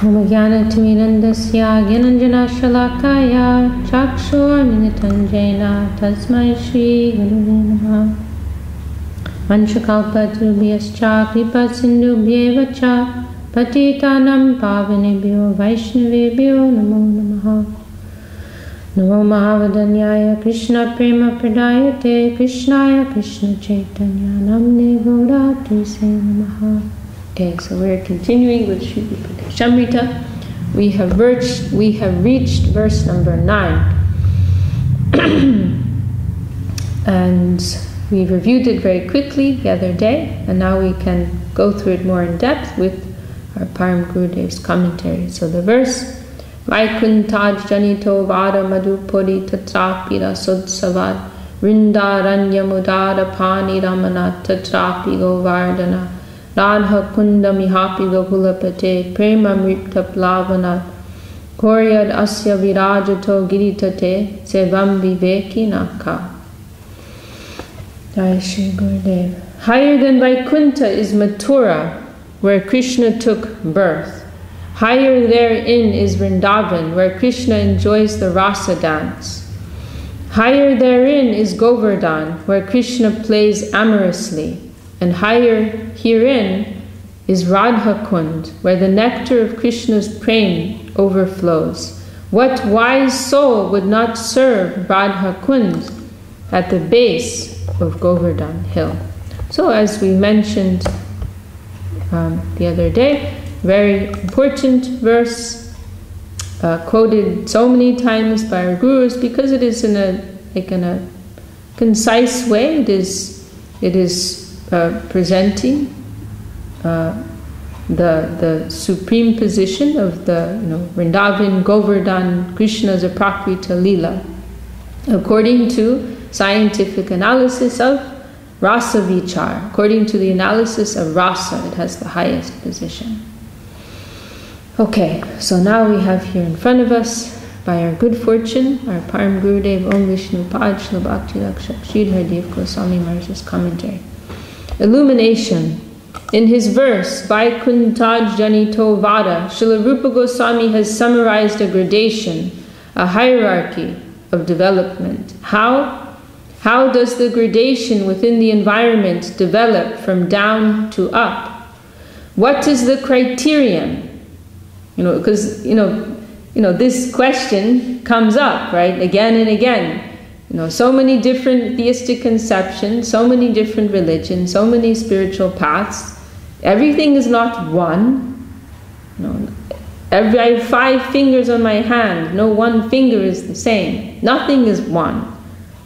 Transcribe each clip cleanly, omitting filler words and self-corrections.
Om Jnana-timirandasya Gyananjana-shalakaya Chakshur-militanjena Tasmai Shri Gurave Namaha. Vanchakalpatarubhyascha Kripa-sindubhyeva cha Patitanam Pavanebhyo Vaishnavebhyo Namo Namaha. Namo Mahavadanyaya Krishna Prema Pradayate Krishnaya Krishna Chaitanya Namne Gaurati Se Namaha. Okay, so we're continuing with Sri Upadesamrta. We have reached verse number 9. And we reviewed it very quickly the other day, and now we can go through it more in depth with our Param Gurudev's commentary. So the verse, Vaikuntaj janito vada madhupuri tatrapira sudsavat rindaranya mudara pani ramana tatrapi govardhana Radha kunda mihapi gopulapate prema mripta plavana koryad asya virajato giritate sevam viveki naka. Jai Shri Gurudev. Higher than Vaikuntha is Mathura, where Krishna took birth. Higher therein is Vrindavan, where Krishna enjoys the rasa dance. Higher therein is Govardhan, where Krishna plays amorously. And higher herein is Radha Kund, where the nectar of Krishna's prem overflows. What wise soul would not serve Radha Kund at the base of Govardhan hill? So as we mentioned the other day, very important verse, quoted so many times by our gurus, because it is in a concise way. It is presenting the supreme position of the Vrindavan, Govardhan, Krishna's Aprakrita Leela, according to scientific analysis of rasa vichar. According to the analysis of rasa, it has the highest position. Okay, so now we have here in front of us, by our good fortune, our Param Gurudev Om Vishnu Pad Srila Bhakti Lakshak Sridhar Dev Goswami Maharaj's commentary. Illumination. In his verse, Vaikuntaj Janito Vada, Srila Rupa Goswami has summarized a gradation, a hierarchy of development. How does the gradation within the environment develop from down to up? What is the criterion? Because this question comes up, right, again and again. So many different theistic conceptions, so many different religions, so many spiritual paths. Everything is not one. I have 5 fingers on my hand. No one finger is the same. Nothing is one.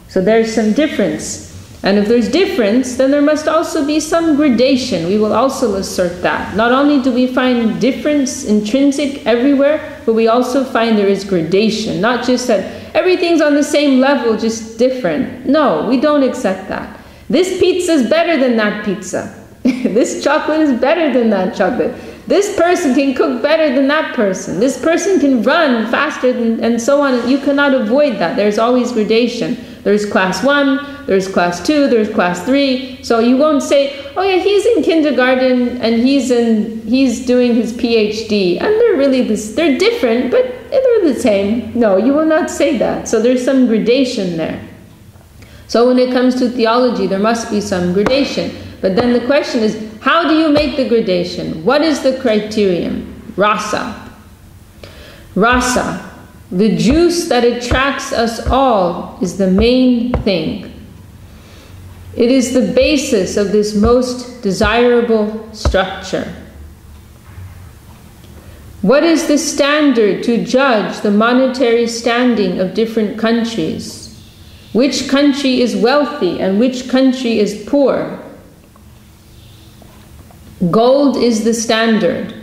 So there's some difference. And if there's difference, then there must also be some gradation. We will also assert that. Not only do we find difference intrinsic everywhere, but we also find there is gradation. Not just that everything's on the same level, just different. No, we don't accept that. This pizza is better than that pizza. This chocolate is better than that chocolate. This person can cook better than that person. This person can run faster and so on. You cannot avoid that. There's always gradation. There's class 1, there's class 2, there's class 3. So you won't say, oh yeah, he's in kindergarten and he's doing his PhD, and they're different, but they're the same. No, you will not say that. So there's some gradation there. So when it comes to theology, there must be some gradation. But then the question is, how do you make the gradation? What is the criterion? Rasa. Rasa. The juice that attracts us all is the main thing. It is the basis of this most desirable structure. What is the standard to judge the monetary standing of different countries? Which country is wealthy and which country is poor? Gold is the standard.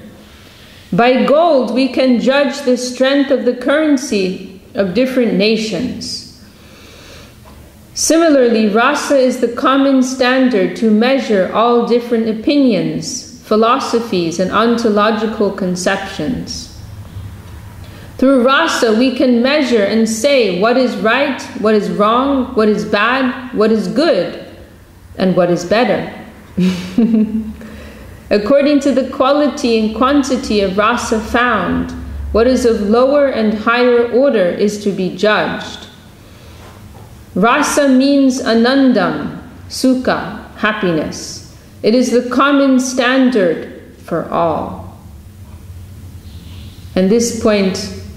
By gold, we can judge the strength of the currency of different nations. Similarly, rasa is the common standard to measure all different opinions, philosophies, and ontological conceptions. Through rasa, we can measure and say what is right, what is wrong, what is bad, what is good, and what is better. According to the quality and quantity of rasa found, what is of lower and higher order is to be judged. Rasa means anandam, sukha, happiness. It is the common standard for all. And this point,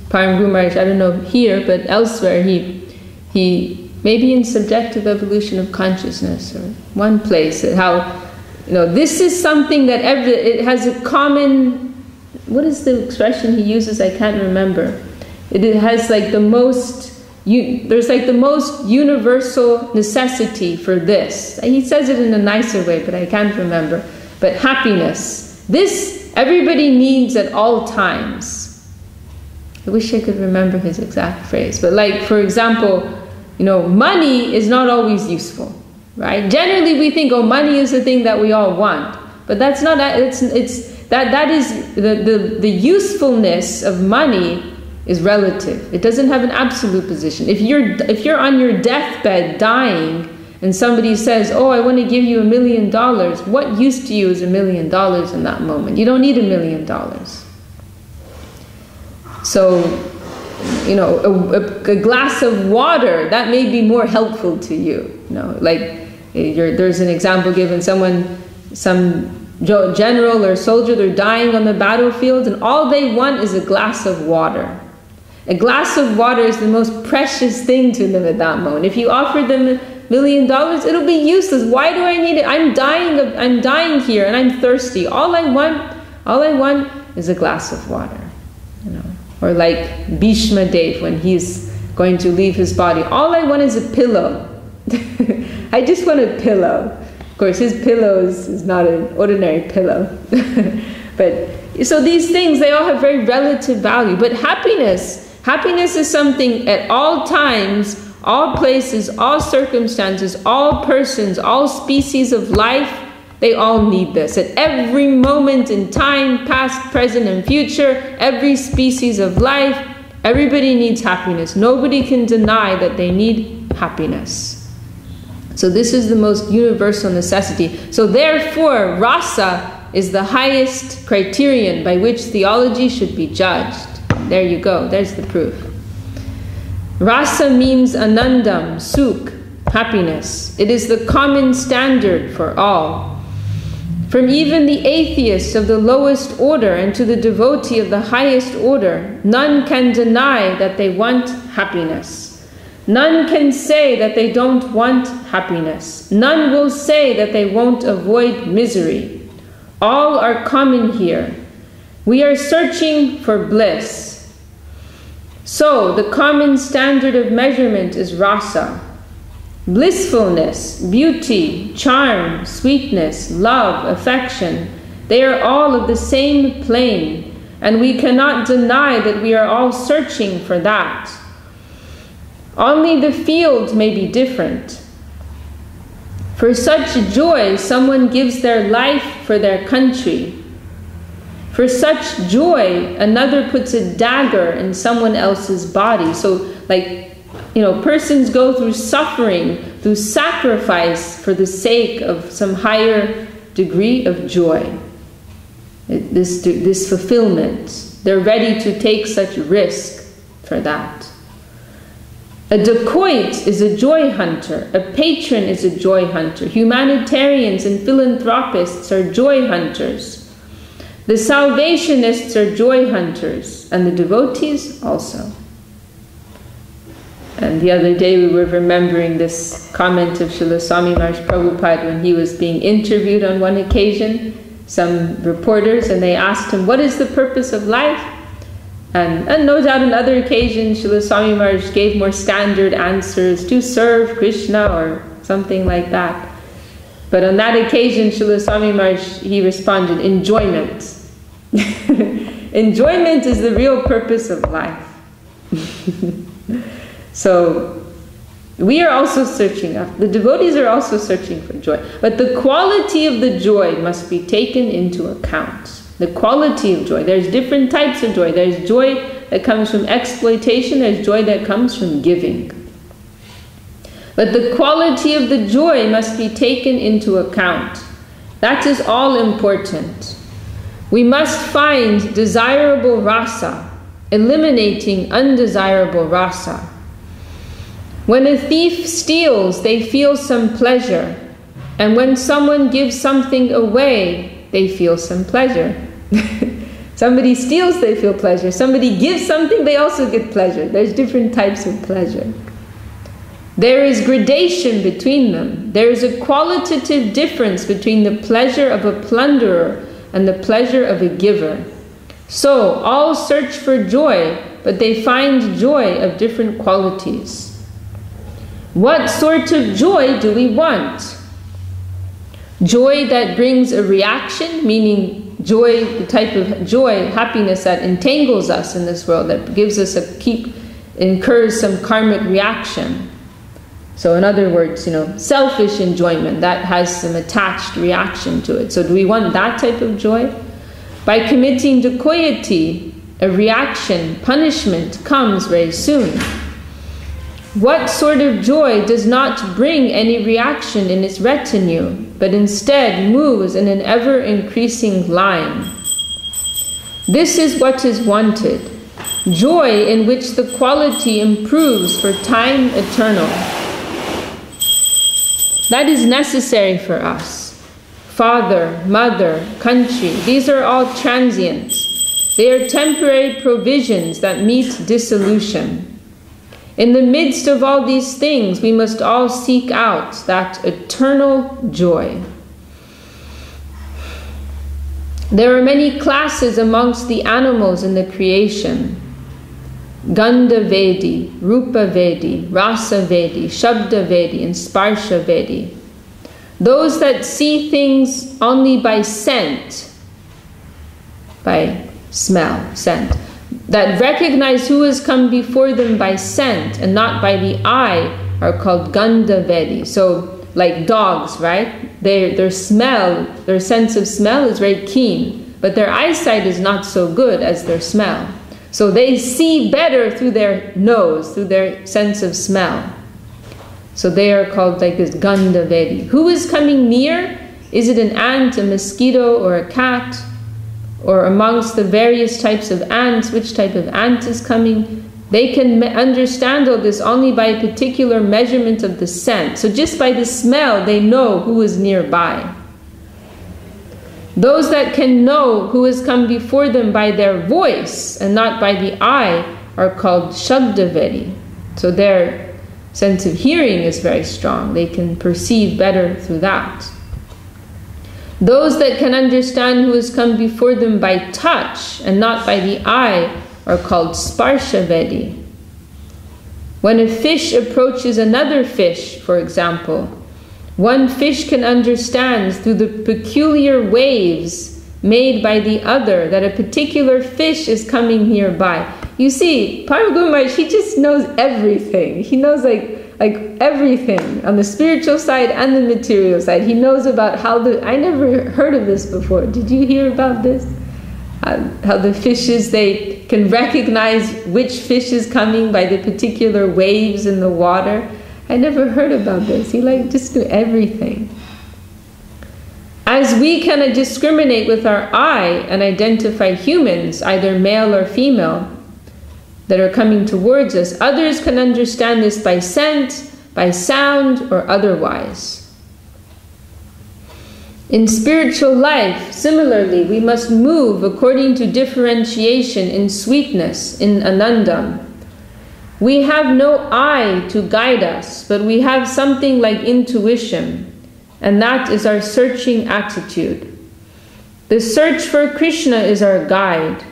Param Guru Maharaj, I don't know here, but elsewhere, he maybe in Subjective Evolution of Consciousness, or one place, how, this is something that it has a common, what is the expression he uses? I can't remember. It has like the most, there's like the most universal necessity for this. He says it in a nicer way, but I can't remember. But happiness, this everybody needs at all times. I wish I could remember his exact phrase, but like, for example, money is not always useful, right? Generally we think, oh, money is the thing that we all want, but that's not, that is the usefulness of money is relative. It doesn't have an absolute position. If you're on your deathbed dying and somebody says, oh, I want to give you $1 million, what use to you is $1 million in that moment? You don't need $1 million. So, a glass of water, that may be more helpful to you. There's an example given, some general or soldier, they're dying on the battlefield, and all they want is a glass of water. A glass of water is the most precious thing to them at that moment. If you offer them $1 million, it'll be useless. Why do I need it? I'm dying here and I'm thirsty. All I want is a glass of water. Or like Bhishma Dev, when he's going to leave his body, all I want is a pillow. I just want a pillow. Of course, his pillow is not an ordinary pillow. But so these things, they all have very relative value. But happiness is something at all times, all places, all circumstances, all persons, all species of life, they all need this. At every moment in time, past, present, and future, every species of life, everybody needs happiness. Nobody can deny that they need happiness. So this is the most universal necessity. So therefore, rasa is the highest criterion by which theology should be judged. There you go, there's the proof. Rasa means anandam, sukh, happiness. It is the common standard for all. From even the atheist of the lowest order and to the devotee of the highest order, none can deny that they want happiness. None can say that they don't want happiness. None will say that they won't avoid misery. All are common here. We are searching for bliss. So, the common standard of measurement is rasa. Blissfulness, beauty, charm, sweetness, love, affection, they are all of the same plane, and we cannot deny that we are all searching for that. Only the field may be different. For such joy, someone gives their life for their country. For such joy, another puts a dagger in someone else's body. So, persons go through suffering, through sacrifice for the sake of some higher degree of joy. This fulfillment. They're ready to take such risk for that. A dacoit is a joy hunter. A patron is a joy hunter. Humanitarians and philanthropists are joy hunters. The Salvationists are joy hunters, and the devotees also. And the other day we were remembering this comment of Srila Swami Maharaj Prabhupada when he was being interviewed on one occasion, some reporters, and they asked him, what is the purpose of life? And no doubt on other occasions Srila Swami Maharaj gave more standard answers, to serve Krishna or something like that. But on that occasion Srila Swami Maharaj, he responded, enjoyment. Enjoyment is the real purpose of life. So, we are also searching, the devotees are also searching for joy. But the quality of the joy must be taken into account. The quality of joy. There's different types of joy. There's joy that comes from exploitation. There's joy that comes from giving. But the quality of the joy must be taken into account. That is all important. We must find desirable rasa, eliminating undesirable rasa. When a thief steals, they feel some pleasure. And when someone gives something away, they feel some pleasure. Somebody steals, they feel pleasure. Somebody gives something, they also get pleasure. There's different types of pleasure. There is gradation between them. There is a qualitative difference between the pleasure of a plunderer and the pleasure of a giver. So, all search for joy, but they find joy of different qualities. What sort of joy do we want? Joy that brings a reaction, meaning joy, the type of joy, happiness that entangles us in this world, that gives us incurs some karmic reaction. So in other words, selfish enjoyment, that has some attached reaction to it. So do we want that type of joy? By committing dacoity, a reaction, punishment comes very soon. What sort of joy does not bring any reaction in its retinue, but instead moves in an ever-increasing line? This is what is wanted. Joy in which the quality improves for time eternal. That is necessary for us. Father, mother, country, these are all transient. They are temporary provisions that meet dissolution. In the midst of all these things, we must all seek out that eternal joy. There are many classes amongst the animals in the creation. Gandha Vedi, Rupa Vedi, Rasa Vedi, Shabda Vedi, and Sparsha Vedi. Those that see things only by scent, by smell, scent, that recognize who has come before them by scent and not by the eye, are called Gandha Vedi. So, like dogs, right? Their smell, their sense of smell is very keen, but their eyesight is not so good as their smell. So they see better through their nose, through their sense of smell. So they are called like this Gandha Vedi. Who is coming near? Is it an ant, a mosquito, or a cat? Or amongst the various types of ants, which type of ant is coming? They can understand all this only by a particular measurement of the scent. So just by the smell, they know who is nearby. Those that can know who has come before them by their voice and not by the eye are called Shabda Vedi. So their sense of hearing is very strong. They can perceive better through that. Those that can understand who has come before them by touch and not by the eye are called Sparsha Vedi. When a fish approaches another fish, for example, one fish can understand through the peculiar waves made by the other that a particular fish is coming nearby. You see, Param Guru Maharaj, he just knows everything. He knows like everything on the spiritual side and the material side. He knows about how I never heard of this before. Did you hear about this? How the fishes, they can recognize which fish is coming by the particular waves in the water. I never heard about this. He just knew everything. As we can discriminate with our eye and identify humans, either male or female, that are coming towards us, others can understand this by scent, by sound, or otherwise. In spiritual life, similarly, we must move according to differentiation in sweetness, in anandam. We have no eye to guide us, but we have something like intuition, and that is our searching attitude. The search for Krishna is our guide.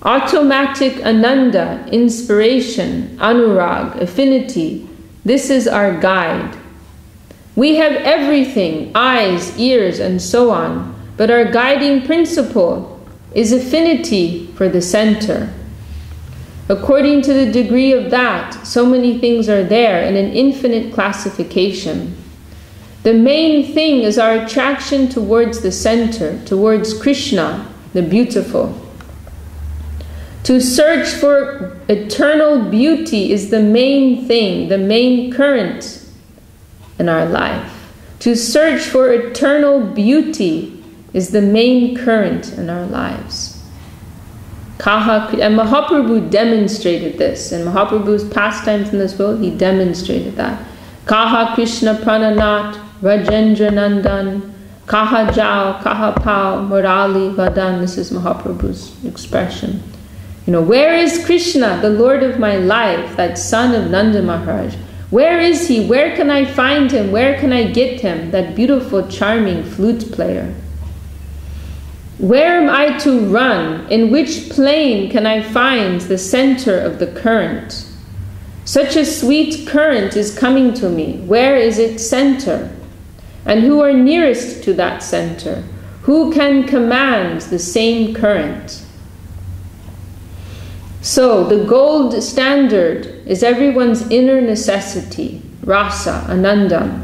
Automatic ananda, inspiration, anurag, affinity, this is our guide. We have everything, eyes, ears, and so on, but our guiding principle is affinity for the center. According to the degree of that, so many things are there in an infinite classification. The main thing is our attraction towards the center, towards Krishna, the beautiful. To search for eternal beauty is the main thing, the main current in our life. To search for eternal beauty is the main current in our lives. And Mahaprabhu demonstrated this. In Mahaprabhu's pastimes in this world, he demonstrated that. Kaha Krishna Prananat, Rajendra Nandan, Kaha Jao, Kaha Pao, Murali Vadan. This is Mahaprabhu's expression. Where is Krishna, the Lord of my life, that son of Nanda Maharaj? Where is he? Where can I find him? Where can I get him? That beautiful, charming flute player. Where am I to run? In which plain can I find the center of the current? Such a sweet current is coming to me. Where is its center? And who are nearest to that center? Who can command the same current? So, the gold standard is everyone's inner necessity, rasa, ananda.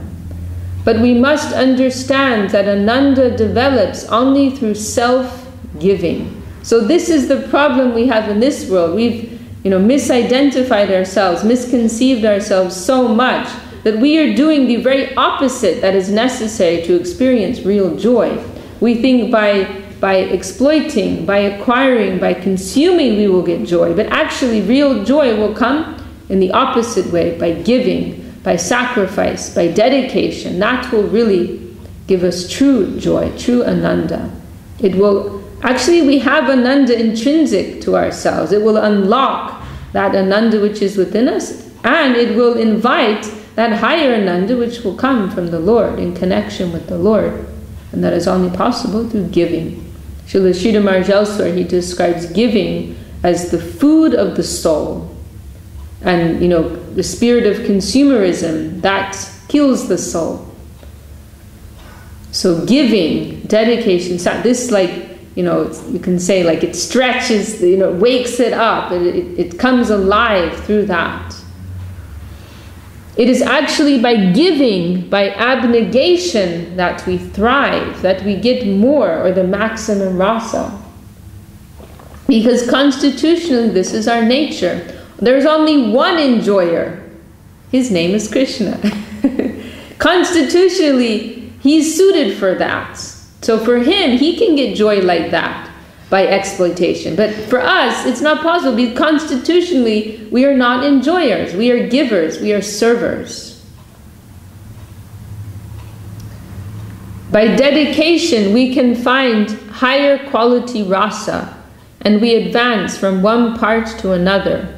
But we must understand that ananda develops only through self-giving. So this is the problem we have in this world. We've misidentified ourselves, misconceived ourselves so much that we are doing the very opposite that is necessary to experience real joy. We think by exploiting, by acquiring, by consuming, we will get joy. But actually, real joy will come in the opposite way, by giving, by sacrifice, by dedication. That will really give us true joy, true ananda. It will, actually we have ananda intrinsic to ourselves. It will unlock that ananda which is within us, and it will invite that higher ananda which will come from the Lord, in connection with the Lord. And that is only possible through giving. Srila Sridhar Maharaj elsewhere, he describes giving as the food of the soul. And, the spirit of consumerism, that kills the soul. So giving, dedication, this you can say it stretches, wakes it up. It comes alive through that. It is actually by giving, by abnegation, that we thrive, that we get more, or the maximum rasa. Because constitutionally, this is our nature. There's only one enjoyer. His name is Krishna. Constitutionally, he's suited for that. So for him, he can get joy like that by exploitation. But for us, it's not possible, because constitutionally, we are not enjoyers. We are givers. We are servers. By dedication, we can find higher quality rasa, and we advance from one part to another.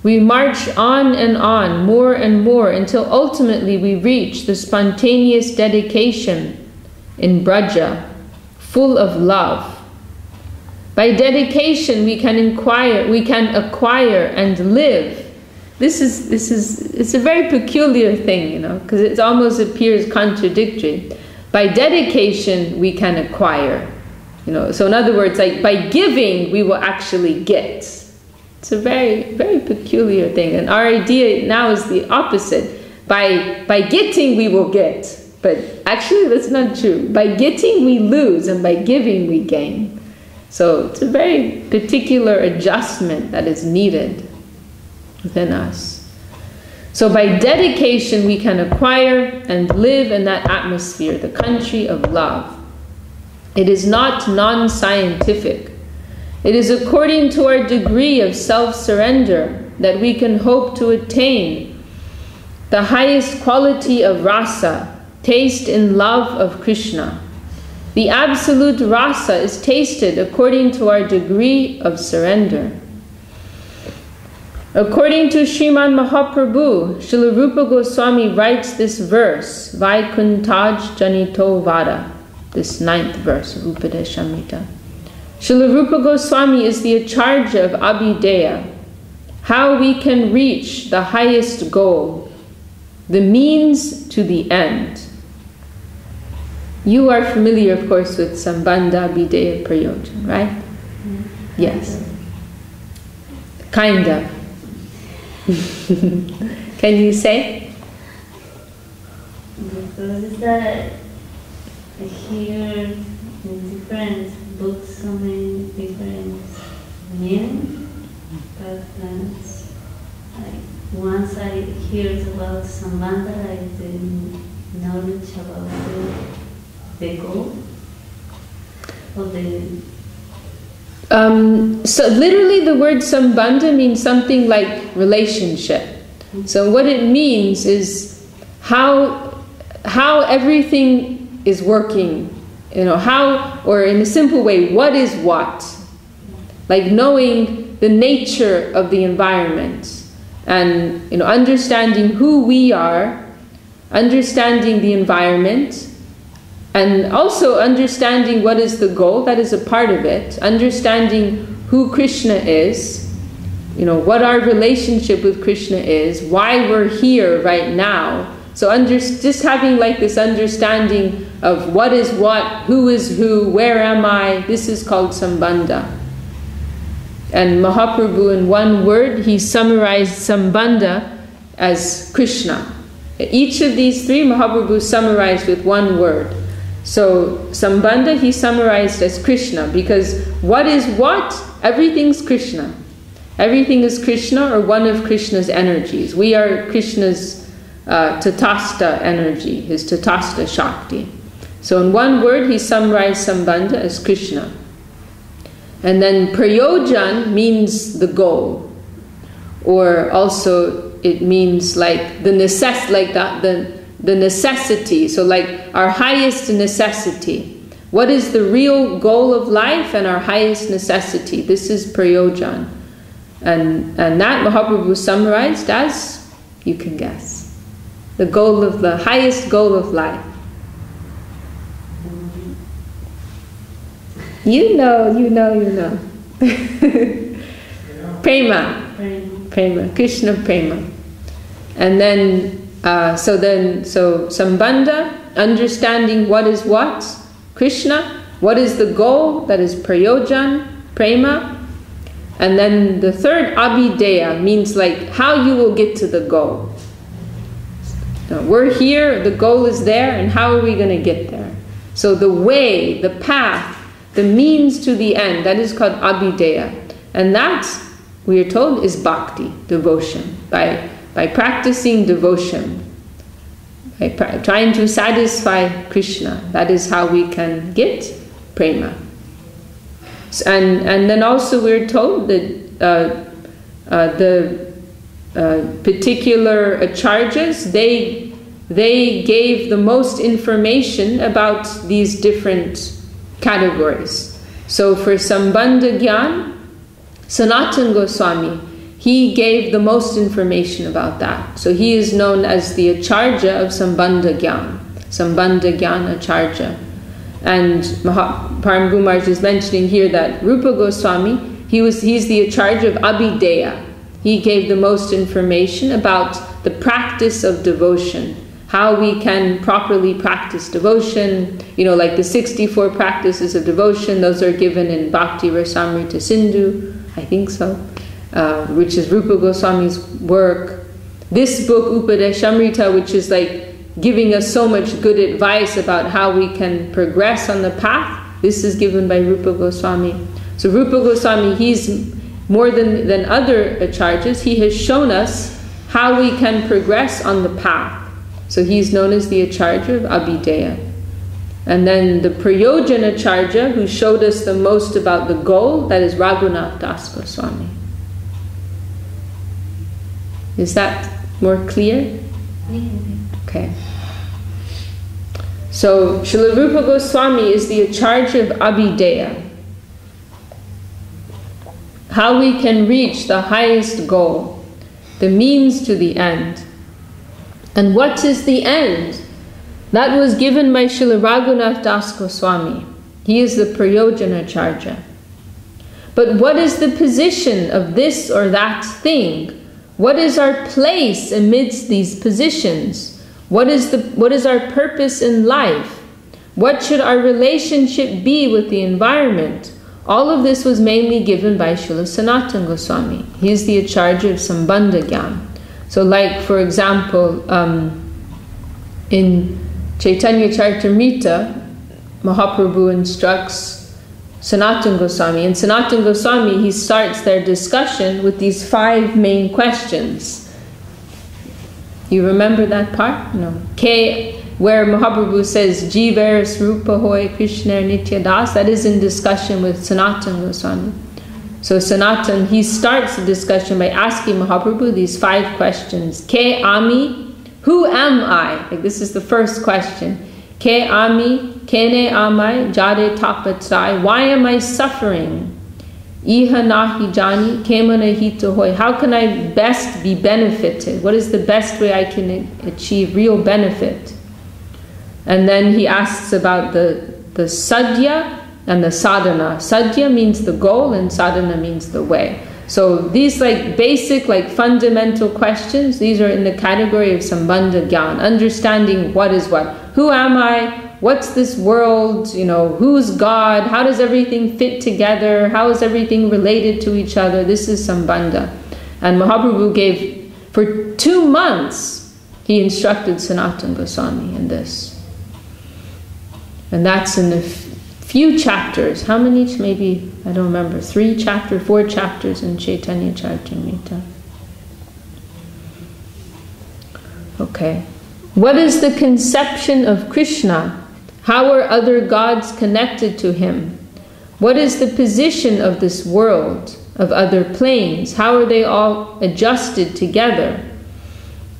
We march on and on, more and more, until ultimately we reach the spontaneous dedication in Braja, full of love. By dedication, we can acquire and live. It's a very peculiar thing, because it almost appears contradictory. By dedication, we can acquire. So in other words, by giving, we will actually get. It's a very, very peculiar thing. And our idea now is the opposite. By getting, we will get. But actually, that's not true. By getting, we lose, and by giving, we gain. So it's a very particular adjustment that is needed within us. So by dedication, we can acquire and live in that atmosphere, the country of love. It is not non-scientific. It is according to our degree of self-surrender that we can hope to attain the highest quality of rasa, taste in love of Krishna. The absolute rasa is tasted according to our degree of surrender. According to Srimad Mahaprabhu, Srila Rupa Goswami writes this verse, Vaikuntaj Janito Vada, this 9th verse of Upadesamrta. Srila Rupa Goswami is the acharya of Abhideya, how we can reach the highest goal, the means to the end. You are familiar, of course, with Sambandha Abhideya Prayojan, right? Yes. Kind of. Can you say? Because that I hear in different books so many different meanings, but once I heard about Sambandha, knowledge about the goal of the... So literally the word sambandha means something like relationship. So what it means is how everything is working, how, or in a simple way, what is what? Like knowing the nature of the environment and understanding who we are, understanding the environment, and also understanding what is the goal, that is a part of it, understanding who Krishna is, what our relationship with Krishna is, why we're here right now. So just having like this understanding of what is what, who is who, where am I, this is called sambandha. And Mahaprabhu, in one word, he summarized sambandha as Krishna. Each of these three Mahaprabhu summarized with one word. So sambandha he summarized as Krishna, because what is what? Everything's Krishna. Everything is Krishna or one of Krishna's energies. We are Krishna's Tatastha energy, his Tatastha Shakti. So in one word he summarized sambandha as Krishna. And then prayojan means the goal, or also it means like the necessity. So like our highest necessity. What is the real goal of life and our highest necessity? This is prayojan. And that Mahaprabhu summarized as, you can guess, the goal of the highest goal of life. You know. Prema. Krishna prema. And then, so sambandha, understanding what is what, Krishna, what is the goal, that is prayojan, prema. And then the third, abhideya, means like how you will get to the goal. We're here, the goal is there, and how are we going to get there? So the way, the path, the means to the end, that is called abhideya. And that, we are told, is bhakti, devotion. By practicing devotion, by trying to satisfy Krishna, that is how we can get prema. And then also we're told that the particular acharyas, they gave the most information about these different categories. So for Sambandha Gyan, Sanatana Goswami, he gave the most information about that. So he is known as the Acharya of Sambandha Gyan, Sambandha Gyan Acharya. And Param Guru Maharaj is mentioning here that Rupa Goswami, he's the Acharya of Abhideya. He gave the most information about the practice of devotion, how we can properly practice devotion, like the 64 practices of devotion, those are given in Bhakti Rasamrita Sindhu, I think so, which is Rupa Goswami's work. This book, Upadesamrta, which is like giving us so much good advice about how we can progress on the path, this is given by Rupa Goswami. So Rupa Goswami, he's more than other acharyas, he has shown us how we can progress on the path. So he's known as the Acharya of Abhideya. And then the Prayojan Acharya, who showed us the most about the goal, that is Raghunath Das Goswami. Is that more clear? Okay. So Srila Rupa Goswami is the Acharya of Abhideya. How we can reach the highest goal, the means to the end. And what is the end? That was given by Srila Raghunath Das Goswami. He is the Prayojan Acharya. But what is the position of this or that thing? What is our place amidst these positions? What is our purpose in life? What should our relationship be with the environment? All of this was mainly given by Srila Sanatana Goswami. He is the Acharya of Sambandha Gyan. So like, for example, in Chaitanya Charitamrita, Mahaprabhu instructs Sanatana Goswami. And Sanatana Goswami, he starts their discussion with these 5 main questions. You remember that part? No. Ke where Mahaprabhu says Jiver Srupa Hoy Krishna Nitya Das, that is in discussion with Sanatana Goswami. So Sanatana, he starts the discussion by asking Mahaprabhu these 5 questions. Ke ami, who am I? Like, this is the first question. Ke ami, kene amai, jade tapatsai. Why am I suffering? Iha nahi jani, kemana hita hoy. How can I best be benefited? What is the best way I can achieve real benefit? And then he asks about the sadhya and the sadhana. Sadhya means the goal and sadhana means the way. So these like basic, like fundamental questions, these are in the category of Sambandha Gyan, understanding what is what. Who am I? What's this world? You know, who's God? How does everything fit together? How is everything related to each other? This is Sambandha. And Mahaprabhu gave, for 2 months, he instructed Sanatana Goswami in this. And that's in the few chapters. How many? Maybe, I don't remember. 3 chapters, 4 chapters in Chaitanya Charitamrita. Okay. What is the conception of Krishna? How are other gods connected to him? What is the position of this world, of other planes? How are they all adjusted together?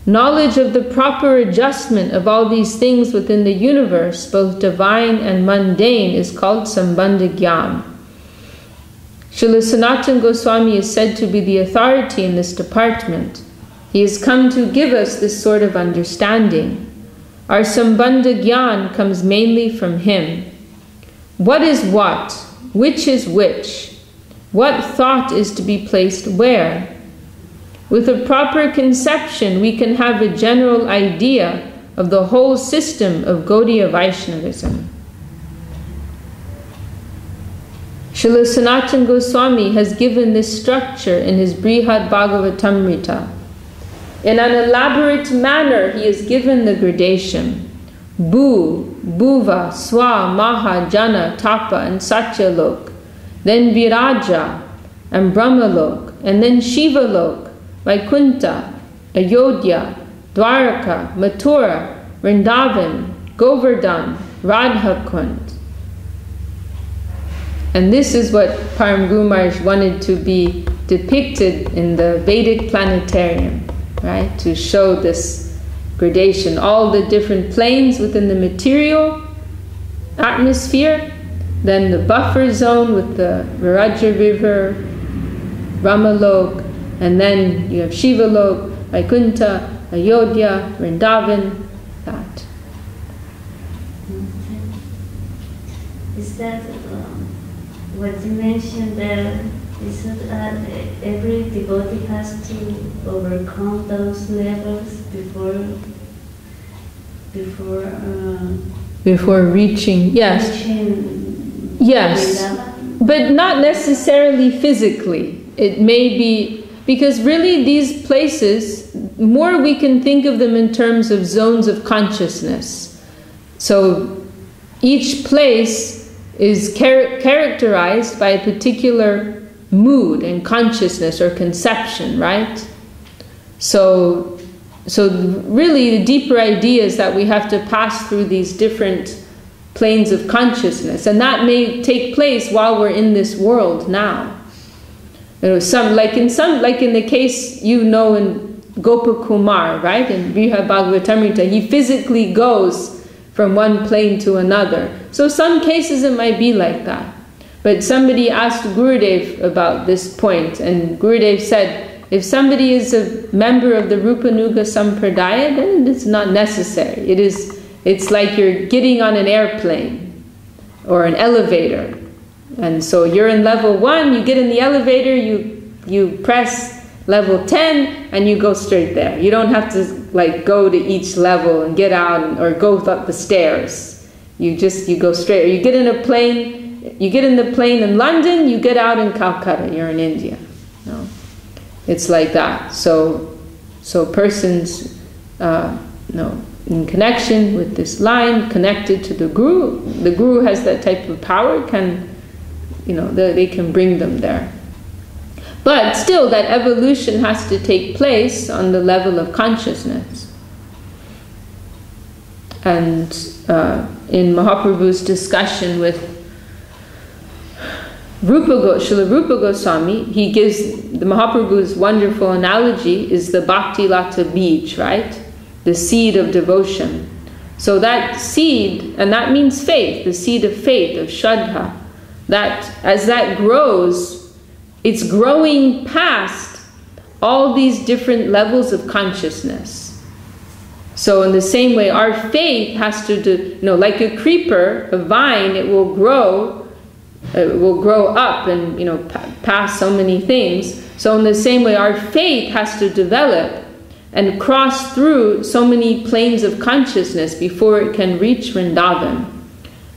Knowledge of the proper adjustment of all these things within the universe, both divine and mundane, is called Sambandha Gyan. Srila Sanatana Goswami is said to be the authority in this department. He has come to give us this sort of understanding. Our Sambandha Gyan comes mainly from him. What is what? Which is which? What thought is to be placed where? With a proper conception, we can have a general idea of the whole system of Gaudiya Vaishnavism. Srila Sanatana Goswami has given this structure in his Brihad Bhagavatamrita. In an elaborate manner, he has given the gradation. Bhu, Bhuva, Swa, Maha, Jana, Tapa, and Satyalok. Then Viraja and Brahmalok. And then Shivalok, Vaikuntha, Ayodhya, Dwaraka, Mathura, Vrindavan, Govardhan, Radhakund. And this is what Param Guru Maharaj wanted to be depicted in the Vedic planetarium, right? To show this gradation, all the different planes within the material atmosphere, then the buffer zone with the Viraja river, Brahmalok, and then you have Shivalok, Vaikuntha, Ayodhya, Vrindavan, that. Is that what you mentioned there? Is that every devotee has to overcome those levels before reaching? Yes. Yes, but not necessarily physically. It may be, because really these places, more we can think of them in terms of zones of consciousness. So each place is characterized by a particular mood and consciousness or conception, right? So really the deeper idea is that we have to pass through these different planes of consciousness, and that may take place while we're in this world now. You know, like in the case in Gopakumar, right? In Brihad Bhagavatamrita, he physically goes from one plane to another. So some cases it might be like that. But somebody asked Gurudev about this point, and Gurudev said, if somebody is a member of the Rupanuga Sampradaya, then it's not necessary. It's like you're getting on an airplane or an elevator. And so you're in level 1, you get in the elevator, you press level 10, and you go straight there. You don't have to like go to each level and get out or go up the stairs. You go straight. Or you get in a plane, you get in the plane in London, you get out in Calcutta, you're in India. No. It's like that. So persons in connection with this line, connected to the Guru has that type of power, they can bring them there. But still, that evolution has to take place on the level of consciousness. And in Mahaprabhu's discussion with Srila Rupa Goswami, he gives the Mahaprabhu's wonderful analogy is the Bhakti Lata Bij, right? The seed of devotion. So that seed, and that means faith, the seed of faith, of Shraddha, that as that grows, it's growing past all these different levels of consciousness. So in the same way, our faith has to, like a creeper, a vine, it will grow up and, past so many things. So in the same way, our faith has to develop and cross through so many planes of consciousness before it can reach Vrindavan.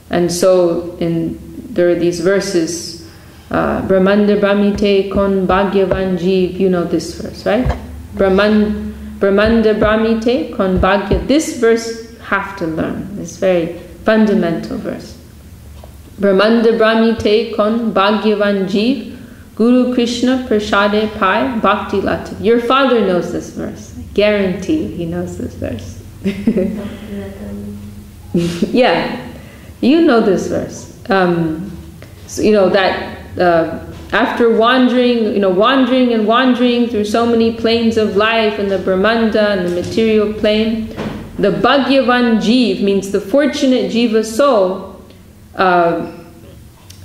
And so there are these verses, Brahmanda Brahmite kon Bhagyavan Jeev, you know this verse, right? Brahmanda Brahmite kon Bhagya. This verse have to learn. It's very fundamental verse. Brahmanda Brahmite kon Bhagyavan Jeev, Guru Krishna Prashade Pai Bhakti Lata. Your father knows this verse. I guarantee you he knows this verse. Yeah, you know this verse. So, that after wandering and wandering through so many planes of life and the Brahmanda and the material plane, the Bhagyavan Jeev means the fortunate Jiva soul.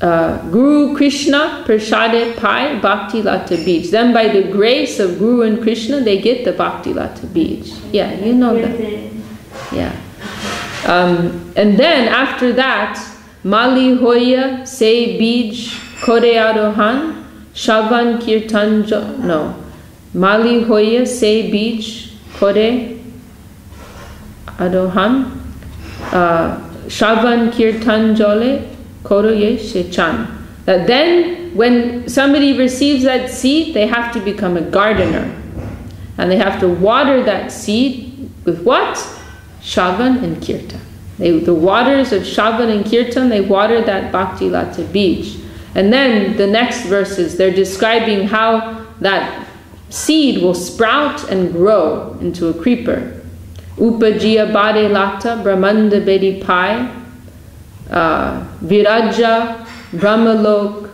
Guru Krishna Prashade Pai Bhakti Lata Bij. Then by the grace of Guru and Krishna, they get the Bhakti Lata Bij. Yeah, you know that. Yeah. And then after that, Mali Hoya Se Bij Kore Arohan Shavan Kirtan Mali Hoya Se Bij Kore Arohan Shavan Kirtan Jole Koroye Shechan. That then when somebody receives that seed, they have to become a gardener. And they have to water that seed with what? Shavan and Kirtan. The waters of Shavan and Kirtan, they water that Bhakti Lata Bij. And then the next verses, they're describing how that seed will sprout and grow into a creeper. Upajiya Bade Lata Brahmanda Bedi Pai Viraja Brahmalok.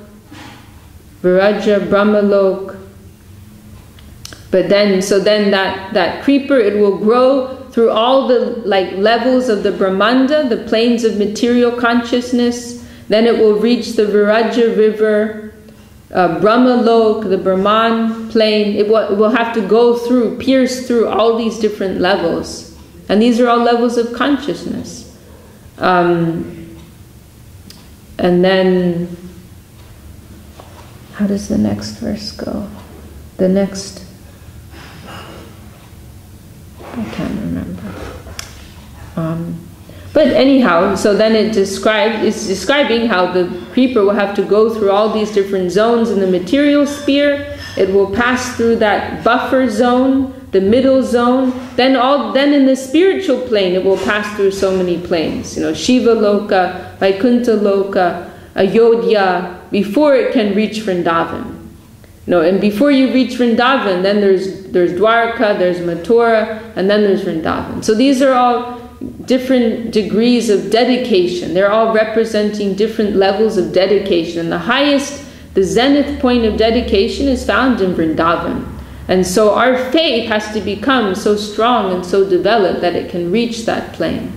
But then, that creeper, it will grow through all the levels of the Brahmanda, the planes of material consciousness. Then it will reach the Viraja river, Brahmalok, the Brahman plane. It will have to pierce through all these different levels. And these are all levels of consciousness. And then, how does the next verse go? I can't remember. But anyhow, so then it's describing how the creeper will have to go through all these different zones in the material sphere. It will pass through that buffer zone, the middle zone. Then in the spiritual plane, it will pass through so many planes. Shiva Loka, Vaikuntha Loka, Ayodhya, before it can reach Vrindavan. And before you reach Vrindavan, then there's Dwarka, there's Mathura, and then there's Vrindavan. So these are all different degrees of dedication. They're all representing different levels of dedication. And the highest, the zenith point of dedication is found in Vrindavan. And so our faith has to become so strong and so developed that it can reach that plane.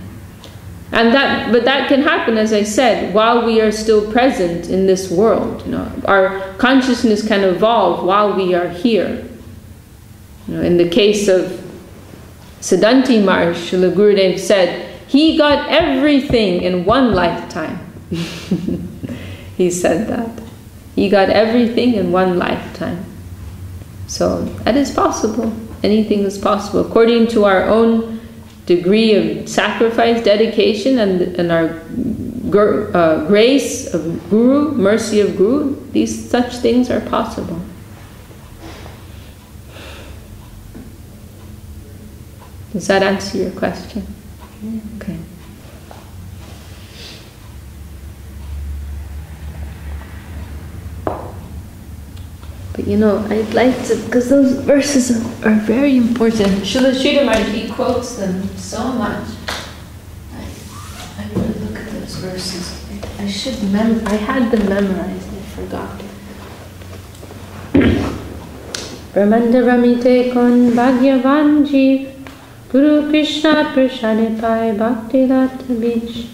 But that can happen, as I said, while we are still present in this world. Our consciousness can evolve while we are here. In the case of Siddhanti Maharaj, Srila Gurudev said, he got everything in one lifetime. He said that. He got everything in one lifetime. So that is possible. Anything is possible. According to our own degree of sacrifice, dedication, and our grace of Guru, mercy of Guru, such things are possible. Does that answer your question? Yeah. Okay. But I'd like to, because those verses are very important. Srila Sridhar Maharaj, he quotes them so much. I had them memorized, I forgot. Brahmanda Ramite Kon Bhagyavan Jeev Guru Krishna Prashade Pai Bhakti Lata Bij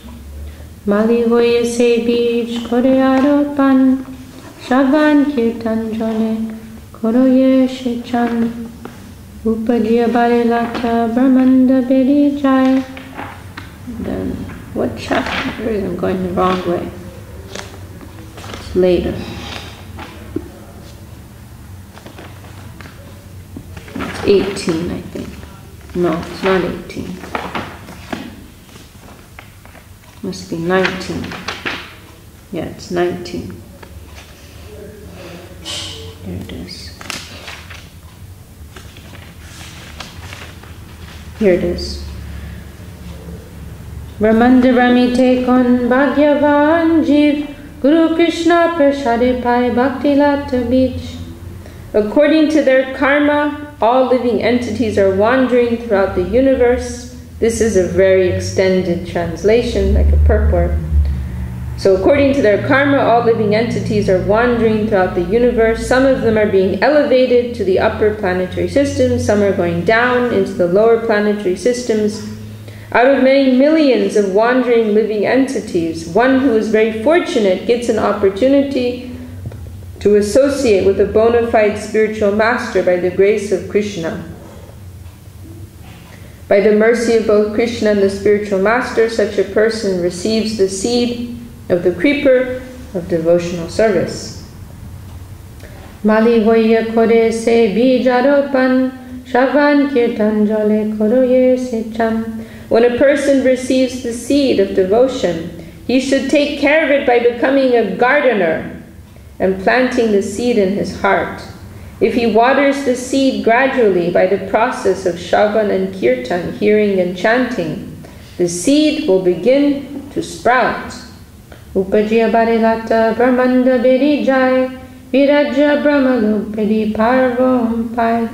Mali Hoye Se Bij Kore Aropan Shavan Kirtan Jole Koroye Shechan Upadesamrta Lata Brahmanda Bedi Jai. Then what chapter? I'm going the wrong way. It's later. It's 18, I think. No, it's not 18. Must be 19. Yeah, it's 19. Here it is. Here it is. Brahmanda Ramite Kon Bhagyavan Jeev Guru Krishna Prashade Pai Bhakti Lata Bij. According to their karma, all living entities are wandering throughout the universe. This is a very extended translation, like a purport. So according to their karma, all living entities are wandering throughout the universe. Some of them are being elevated to the upper planetary systems. Some are going down into the lower planetary systems. Out of many millions of wandering living entities, one who is very fortunate gets an opportunity to associate with a bona fide spiritual master by the grace of Krishna. By the mercy of both Krishna and the spiritual master, such a person receives the seed of the creeper of devotional service. Mali hoye kore se bijaropan shavan kirtan jole koroye secham. When a person receives the seed of devotion, he should take care of it by becoming a gardener and planting the seed in his heart. If he waters the seed gradually by the process of Shravan and Kirtan, hearing and chanting, the seed will begin to sprout. Upadesamrta Brahmanda Bedi Jai Viraja Brahmalok Bedi Parvam Pai.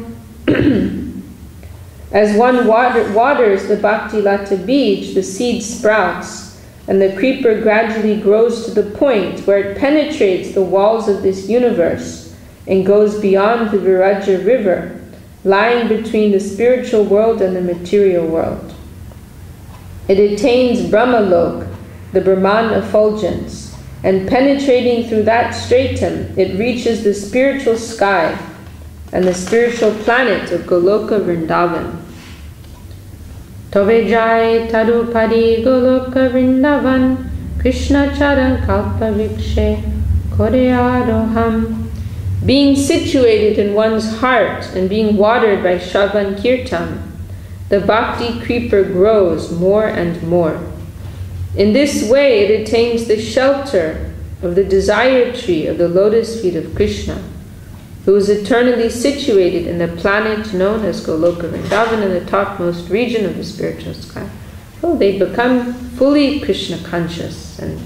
As one waters the Bhakti Lata Bij, the seed sprouts, and the creeper gradually grows to the point where it penetrates the walls of this universe and goes beyond the Viraja river, lying between the spiritual world and the material world. It attains Brahmalok, the Brahman effulgence, and penetrating through that stratum, it reaches the spiritual sky and the spiritual planet of Goloka Vrindavan. Tove Jai Tarupadi Goloka Vrindavan Krishna Charan Kalpa Vikshe Korearoham. Being situated in one's heart and being watered by Shravan Kirtan, the bhakti creeper grows more and more. In this way it attains the shelter of the desire tree of the lotus feet of Krishna, who is eternally situated in the planet known as Goloka Vrindavan, in the topmost region of the spiritual sky. So they become fully Krishna conscious and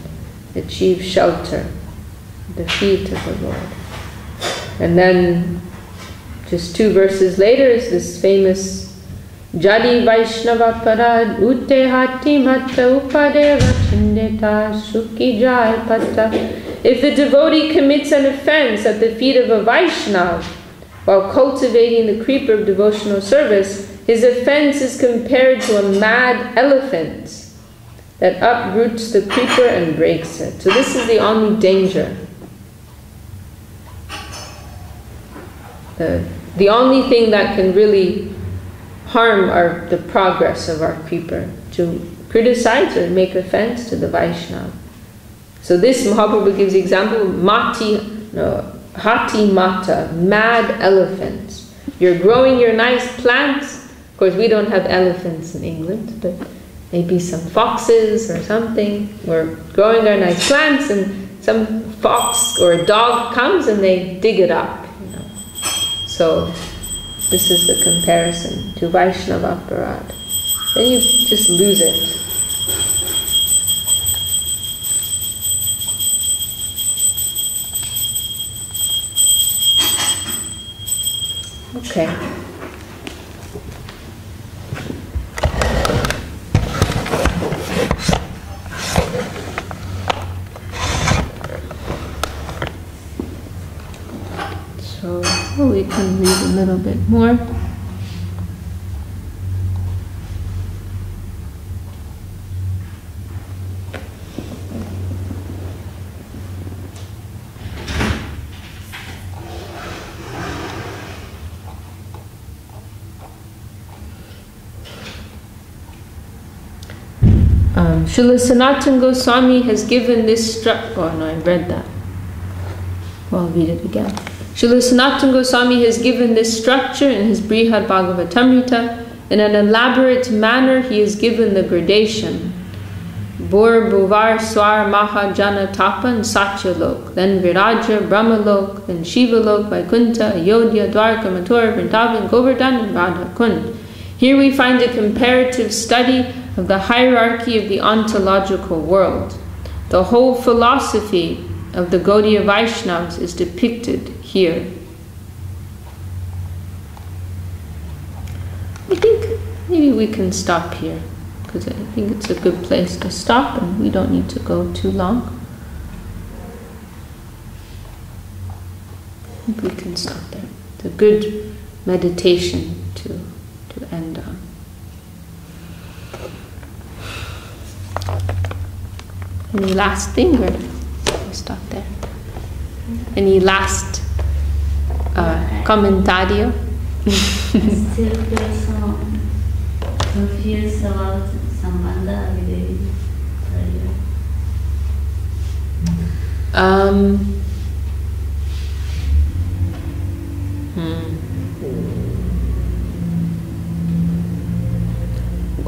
achieve shelter at the feet of the Lord. And then, just 2 verses later, is this famous Jadi Vaishnava Parad Ute Hati Mata Upadeva Chindeta Sukhi Jai Pata. If the devotee commits an offense at the feet of a Vaishnava while cultivating the creeper of devotional service, his offense is compared to a mad elephant that uproots the creeper and breaks it. So this is the only danger. The only thing that can really harm the progress of our creeper, to criticize or make offense to the Vaishnava. So this Mahaprabhu gives the example, Hati Mata, mad elephants. You're growing your nice plants. Of course, we don't have elephants in England, but maybe some foxes or something. We're growing our nice plants and some fox or a dog comes and they dig it up. So this is the comparison to Vaishnava Parad. Then you just lose it. Okay. can read a little bit more. Srila Sanatana Goswami has given this structure. Oh no, I read that. Well, I'll read it again. Srila Sanatana Goswami has given this structure in his Brihad Bhagavatamrita. In an elaborate manner, he has given the gradation. Bor, Bhuvar, Swar, Maha, Jana, Tapa, and Satyalok. Then Viraja, Brahmalok, then Shivalok, Vaikuntha, Ayodhya, Dwarka, Mathura, Vrindavan, Govardhan, and Radha Kund. Here we find a comparative study of the hierarchy of the ontological world. The whole philosophy of the Gaudiya Vaishnavas is depicted here. I think maybe we can stop here, because I think it's a good place to stop and we don't need to go too long. I think we can stop there. It's a good meditation to end on. Any last thing, or we'll stop there? Any last comentario? I still feel so confused about Sambandha Avidevi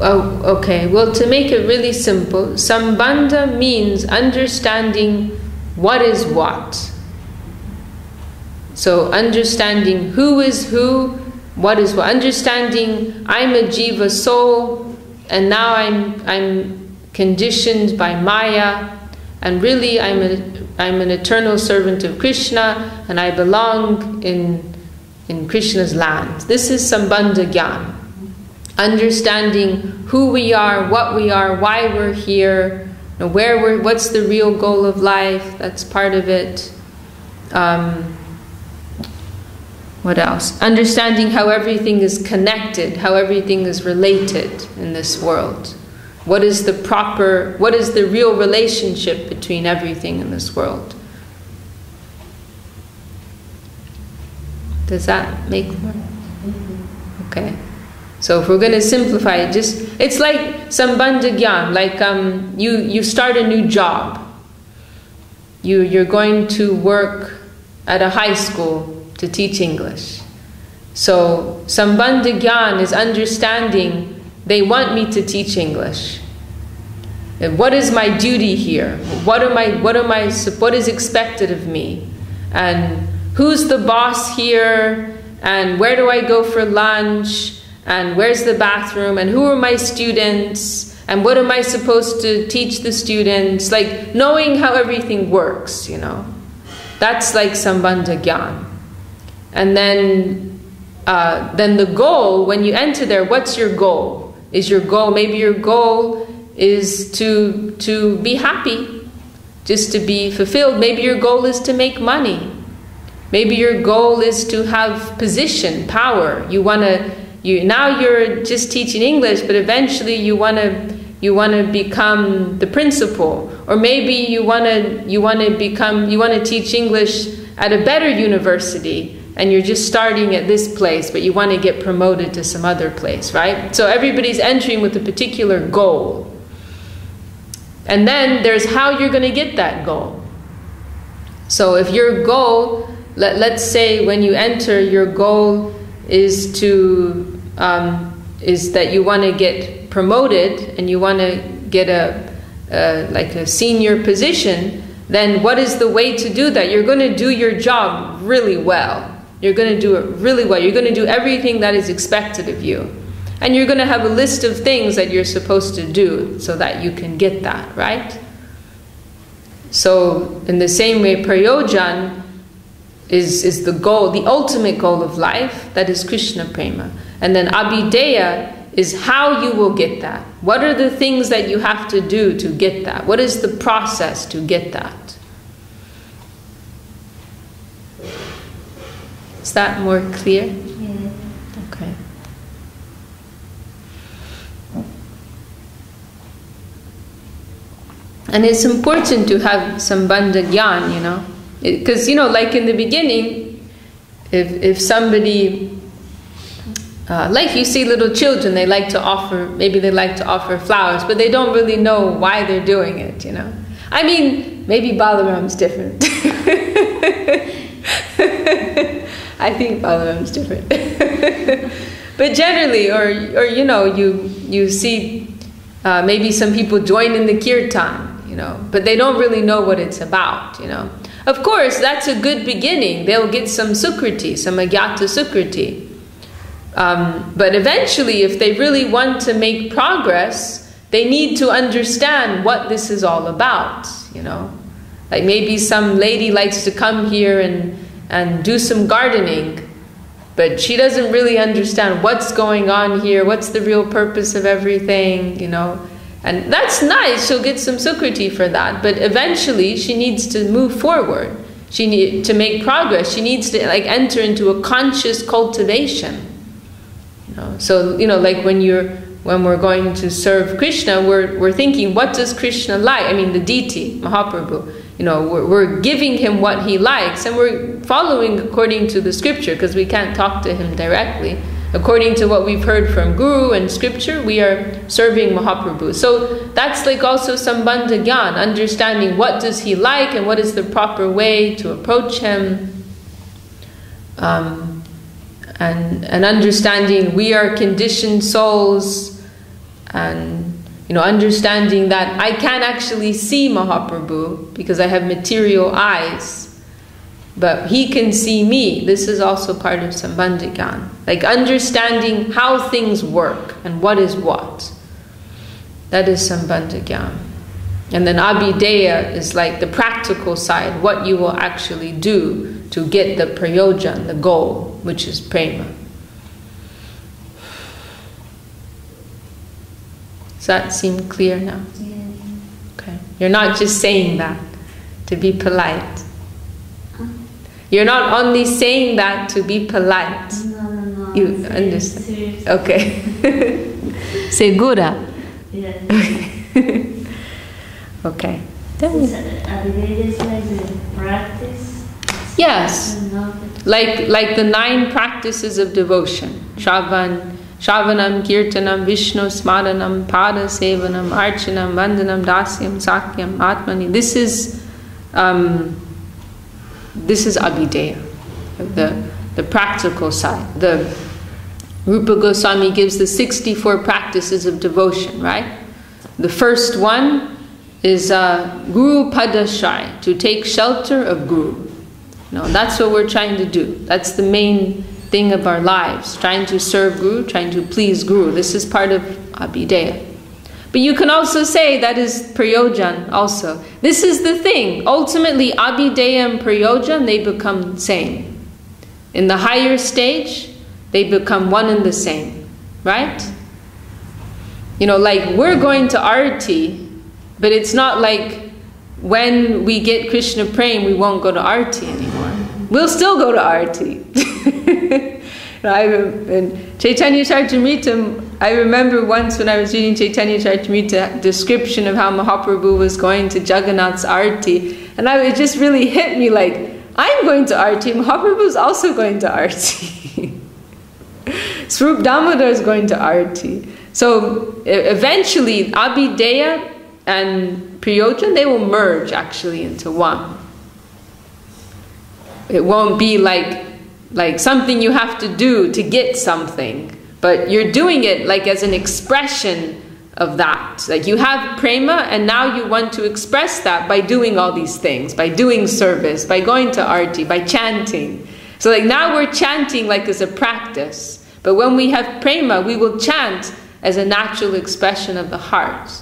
Oh, okay. Well, to make it really simple, Sambandha means understanding what is what. So understanding who is who, what is what. Understanding I'm a jiva soul, and now I'm conditioned by Maya, and really I'm an eternal servant of Krishna, and I belong in Krishna's land. This is Sambandha Gyan. Understanding who we are, what we are, why we're here, what's the real goal of life. That's part of it. What else? Understanding how everything is connected, how everything is related in this world. What is the real relationship between everything in this world? Does that make more? Okay. So if we're going to simplify it, it's like Sambandha Gyan, like you start a new job. You're going to work at a high school to teach English. So Sambandha Gyan is understanding they want me to teach English. What is my duty here? What is expected of me? And who's the boss here? And where do I go for lunch? And where's the bathroom? And who are my students? And what am I supposed to teach the students? Like knowing how everything works, That's like Sambandha Gyan. And then the goal, when you enter there, what's your goal? Maybe your goal is to be happy, just to be fulfilled. Maybe your goal is to make money. Maybe your goal is to have position, power. Now you're just teaching English, but eventually you want to become the principal, or maybe you want to teach English at a better university, and you're just starting at this place, but you want to get promoted to some other place, right? So everybody's entering with a particular goal, and then there's how you're going to get that goal. So if your goal, let's say when you enter, your goal is that you want to get promoted and you want to get a senior position, then what is the way to do that? You're going to do your job really well. You're going to do it really well. You're going to do everything that is expected of you. And you're going to have a list of things that you're supposed to do so that you can get that, right? So in the same way, prayojan is the goal, the ultimate goal of life, that is Krishna prema. And then abhideya is how you will get that. What are the things that you have to do to get that? What is the process to get that? Is that more clear? Yeah. Okay. And it's important to have sambandha gyan, you know. Because, you know, like in the beginning, if somebody, like you see little children, they like to offer, maybe they like to offer flowers, but they don't really know why they're doing it, you know. I mean, maybe Balaram's different. I think Balaram's different. But generally, or you know, you see maybe some people join in the kirtan, you know, but they don't really know what it's about, you know. Of course, that's a good beginning. They'll get some sukriti, some agyata sukriti. But eventually, if they really want to make progress, they need to understand what this is all about, you know. Like maybe some lady likes to come here and do some gardening, but she doesn't really understand what's going on here, what's the real purpose of everything, you know. And that's nice, she'll get some sukriti for that, but eventually she needs to move forward. She needs to make progress. She needs to like enter into a conscious cultivation. You know? So, you know, like when we're going to serve Krishna, we're thinking, what does Krishna like? I mean, the deity, Mahaprabhu. You know, we're giving him what he likes, and we're following according to the scripture, because we can't talk to him directly. According to what we've heard from Guru and scripture, we are serving Mahaprabhu. So that's like also sambandha gyan, understanding what does he like and what is the proper way to approach him. And understanding we are conditioned souls, and you know, understanding that I can't actually see Mahaprabhu because I have material eyes, but he can see me. This is also part of sambandha gyan. Like understanding how things work and what is what. That is sambandha gyan. And then abhideya is like the practical side, what you will actually do to get the prayojan, the goal, which is prema. Does that seem clear now? Yeah. Okay. You're not just saying that to be polite. You're not only saying that to be polite. No. You understand? Seriously. Okay. Segura. Yeah. Okay. Abhideya is like the practice. Yes. Like the 9 practices of devotion. Shravanam, Kirtanam, Vishnu, Smaranam, Pada Sevanam, Archanam, Vandanam, Dasyam, Sakyam, Atmani. This is abhideya, the practical side. The Rupa Goswami gives the 64 practices of devotion, right? The first one is Guru Padashai, to take shelter of Guru. No, that's what we're trying to do. That's the main thing of our lives, trying to serve Guru, trying to please Guru. This is part of abhideya. But you can also say that is prayojan also. This is the thing. Ultimately, abhideya and prayojan, they become same. In the higher stage, they become one and the same. Right? You know, like we're going to Arati, but it's not like when we get Krishna Prem, we won't go to Arati anymore. We'll still go to Arati. In Chaitanya Charitamrita, I remember once when I was reading Chaitanya Charitamrita, description of how Mahaprabhu was going to Jagannath's Arati, and it just really hit me like, I'm going to Arati, Mahaprabhu is also going to Arati. Swarup Damodar is going to Arati. So eventually, abhideya and prayojan, they will merge actually into one. It won't be like something you have to do to get something, but you're doing it like as an expression of that. Like you have prema, and now you want to express that by doing all these things, by doing service, by going to arti, by chanting. So like now we're chanting like as a practice, but when we have prema, we will chant as a natural expression of the heart.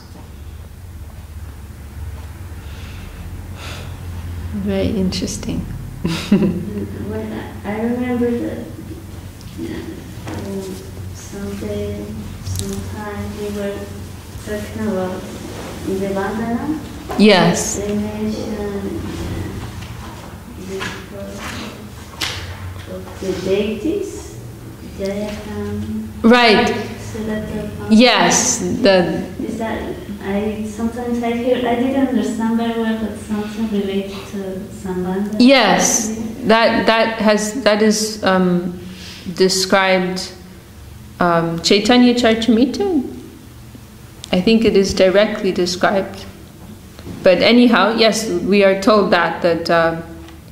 Very interesting. When I remember that sometime we were talking about the bandana. Yes. They mentioned this person. of the deities, right. Yes, is that sometimes I hear, I didn't understand very well, but something related to Sambandha. Yes, that is described Chaitanya Charitamrita. I think it is directly described. But anyhow, yes, we are told that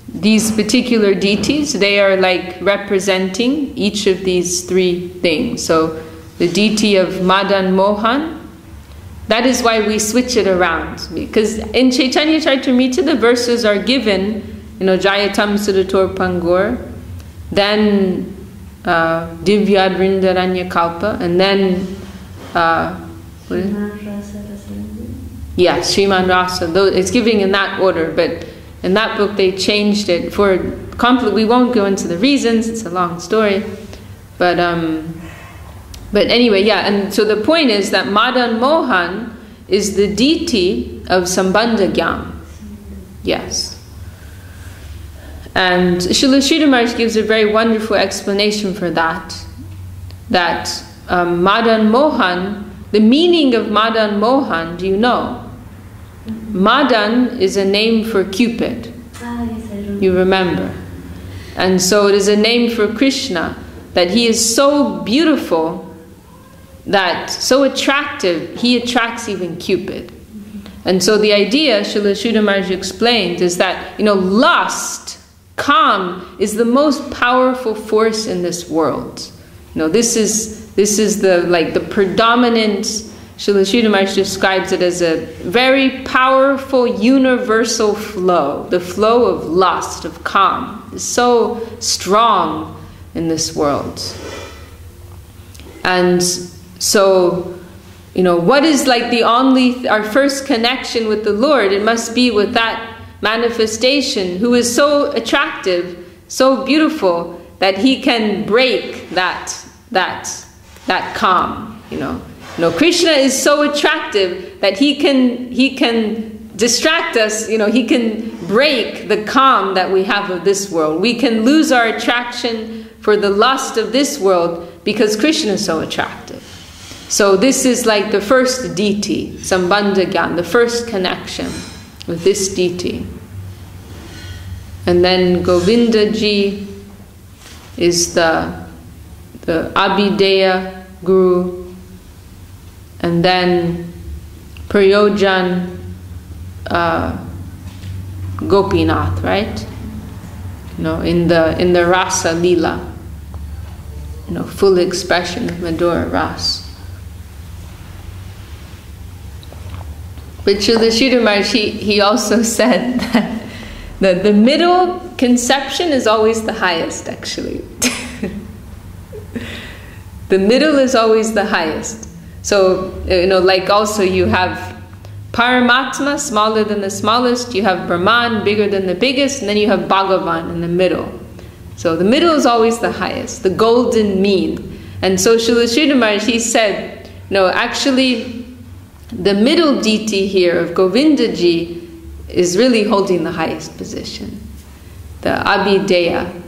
these particular deities, they are like representing each of these three things. So the deity of Madan Mohan, that is why we switch it around. Because in Chaitanya Charitamrita, the verses are given, Jayatam Sudator Pangur, then Divyad Vrindaranya Kalpa, and then Sriman Rasa. It's giving in that order, but in that book they changed it for conflict. We won't go into the reasons, it's a long story. But anyway, yeah, and so the point is that Madan Mohan is the deity of Sambandha Gyan. Yes. And Srila Sridhar Maharaj gives a very wonderful explanation for that. That Madan Mohan, the meaning of Madan Mohan, do you know? Madan is a name for Cupid. Yes, I remember. You remember. And so it is a name for Krishna, that he is so beautiful, that so attractive, he attracts even Cupid. And so the idea, Srila Sridhar Maharaj explained, is that, lust, Kam, is the most powerful force in this world. This is the predominant, Srila Sridhar Maharaj describes it as a very powerful universal flow. The flow of lust, of Kam, is so strong in this world. And so, what is like our first connection with the Lord? It must be with that manifestation who is so attractive, so beautiful, that he can break that Kam, Krishna is so attractive that he can distract us, he can break the Kam that we have of this world. We can lose our attraction for the lust of this world because Krishna is so attractive. So this is like the first deity, Sambandha Gyan, the first connection with this deity. And then Govindaji is the Abhideya Guru, and then Prayojan Gopinath, right? In the Rasa Lila, full expression of Madhura Ras. But Srila Sridhar Maharaj, he also said that the middle conception is always the highest, actually. The middle is always the highest. So, like also you have Paramatma, smaller than the smallest, you have Brahman, bigger than the biggest, and then you have Bhagavan in the middle. So the middle is always the highest, the golden mean. And so Srila Sridhar Maharaj, he said, actually, the middle deity here of Govindaji is really holding the highest position, the Abhideya.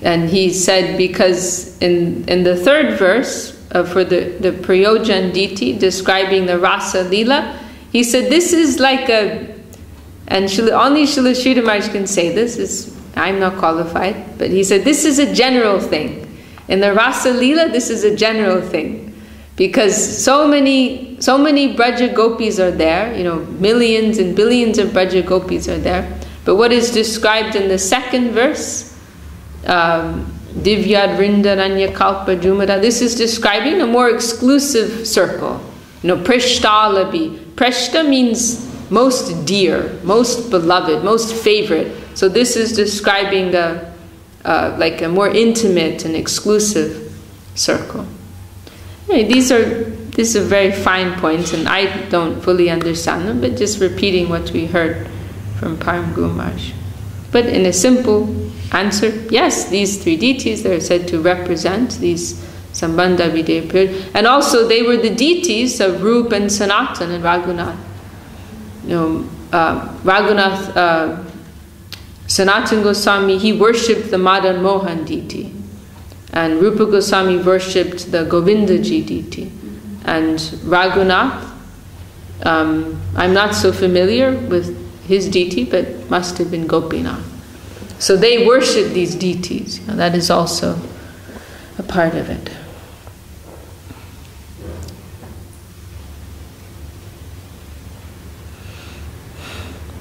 And he said, because in the third verse, for the Prayojan deity, describing the Rasa Lila, he said this is like and only Srila Sridhar Maharaj can say this, I'm not qualified, but he said this is a general thing. In the Rasa Lila, this is a general thing. Because so many Braja Gopis are there, millions and billions of Braja Gopis are there. But what is described in the second verse, Divyad Vrindaranya Kalpa Jumada, this is describing a more exclusive circle. Prishtalabi. Prishta means most dear, most beloved, most favorite. So this is describing like a more intimate and exclusive circle. These are very fine points, and I don't fully understand them, but just repeating what we heard from Param Guru Maharaj. But in a simple answer, yes, these three deities, they're said to represent these Sambandha Videya period. And also they were the deities of Rup and Sanatan and Raghunath. Raghunath Sanatana Goswami, he worshipped the Madan Mohan deity. And Rupa Goswami worshipped the Govindaji deity. And Raghunath, I'm not so familiar with his deity, but must have been Gopinath. So they worship these deities. That is also a part of it.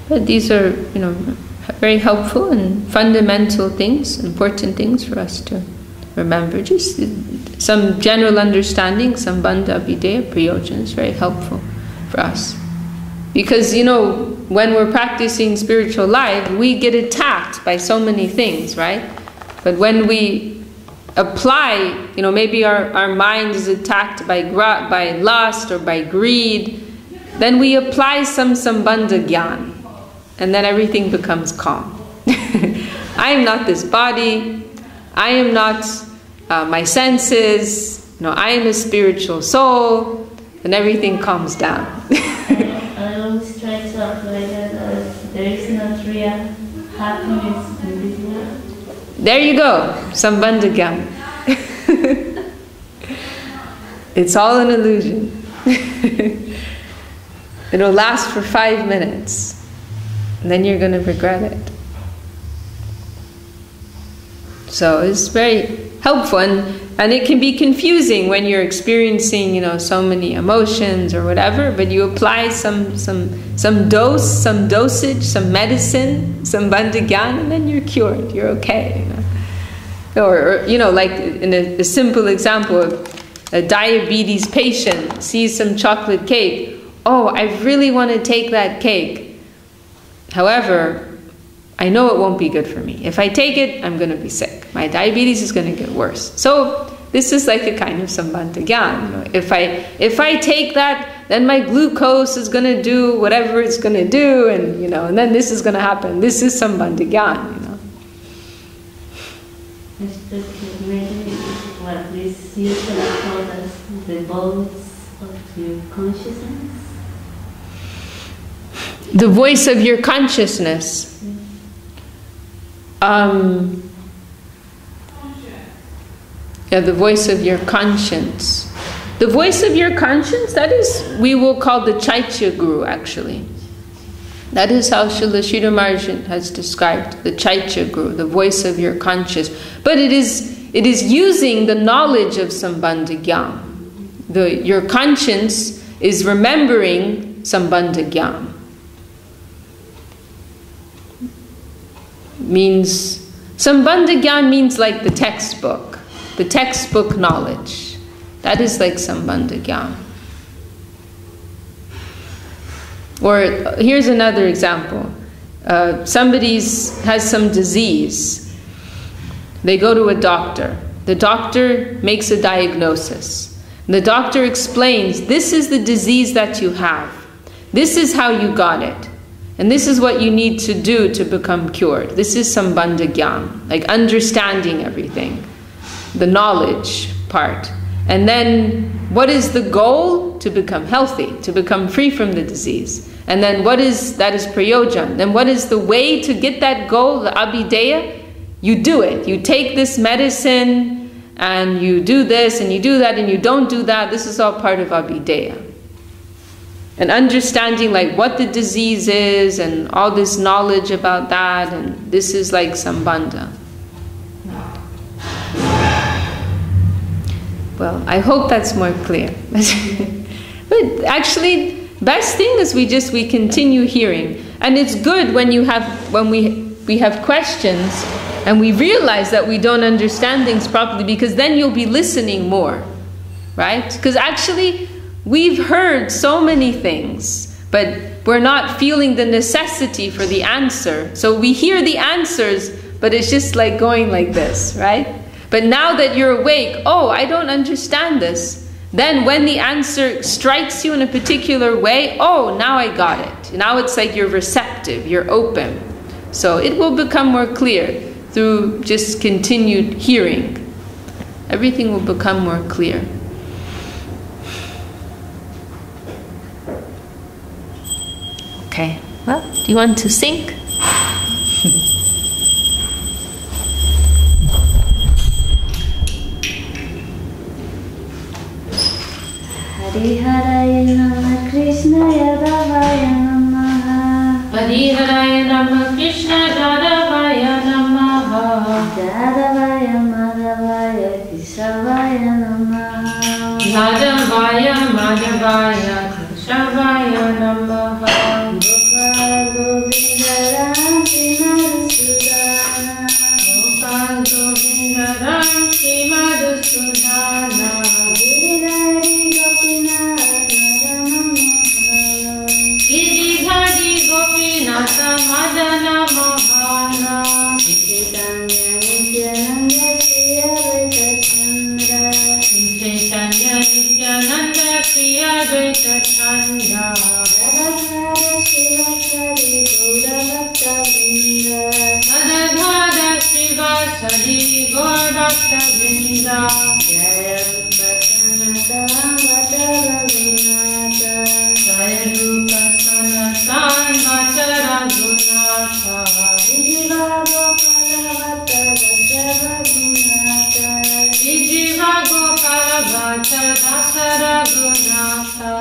But these are, very helpful and fundamental things, important things for us to remember. Just some general understanding, Sambandha Abhideya Prayojan is very helpful for us. Because, when we're practicing spiritual life, we get attacked by so many things, right? But when we apply, maybe our mind is attacked by lust or by greed, then we apply some Sambandha Gyan. And then everything becomes calm. I am not this body. I am not my senses. I am a spiritual soul. And everything calms down. I always try to apply that as there is not real happiness in this world. There you go. Sambandha Gyan. It's all an illusion. It'll last for 5 minutes. And then you're going to regret it. So it's very helpful, and it can be confusing when you're experiencing, so many emotions or whatever. But you apply some dosage, some medicine, some Sambandha Gyan, and then you're cured. You're okay. Or like in a simple example, a diabetes patient sees some chocolate cake. Oh, I really want to take that cake. However, I know it won't be good for me. If I take it, I'm going to be sick. My diabetes is going to get worse. So this is like a kind of Sambandha Gyan. If I take that, then my glucose is going to do whatever it's going to do, and and then this is going to happen. This is Sambandha Gyan. Maybe what this usually called as the voice of your consciousness. The voice of your consciousness. The voice of your conscience. The voice of your conscience, that is, we will call the Chaitya Guru, actually. That is how Srila Sridhar Maharaj has described the Chaitya Guru, the voice of your conscience. But it is using the knowledge of Sambandha Gyan. Your conscience is remembering Sambandha Gyan. Sambandha Gyan means like the textbook knowledge. That is like Sambandha Gyan. Or here's another example. Somebody has some disease. They go to a doctor. The doctor makes a diagnosis. The doctor explains, this is the disease that you have. This is how you got it. And this is what you need to do to become cured. This is Sambandha Gyan, like understanding everything, the knowledge part. And then what is the goal? To become healthy, to become free from the disease. And then that is prayojan. Then what is the way to get that goal, the abhideya? You do it. You take this medicine and you do this and you do that and you don't do that. This is all part of abhideya. And understanding like what the disease is and all this knowledge about that, and this is like Sambandha. Well, I hope that's more clear. But actually, best thing is we continue hearing. And it's good when we have questions and we realize that we don't understand things properly, because then you'll be listening more, right? Because actually, we've heard so many things, but we're not feeling the necessity for the answer. So we hear the answers, but it's just like going like this, right? But now that you're awake, oh, I don't understand this. Then when the answer strikes you in a particular way, oh, now I got it. Now it's like you're receptive, you're open. So it will become more clear through just continued hearing. Everything will become more clear. Okay, well, do you want to sing? Hare Namah Krishna Yadavaya Namaha. Hare Hare Namah Krishna Yadavaya Namaha. Yadavaya Madhavaya Keshavaya Namaha. Yadavaya Madhavaya Keshavaya Namaha. Gopal Govinda Ram Madhusudana. Gopal Govinda Ram Madhusudana. Giridhari Gopinath Madana Mohana. Giridhari Gopinath Madana Mohana. Chaitanya Nityananda Shri Advaita Chandra. Chaitanya Nityananda Shri Advaita Chandra. Radha Shiva Sari Gaura Bhakta Vrinda. Radha Shiva Sari Gaur Bhakta Vrinda. Jaya Rupa Sanatana Vata Raghunatha. Jaya Rupa Sanatan Vata Raghunatha. Jiva Gopala Vata Vata Raghunatha. Jiva Gopala Vata Vata Raghunatha.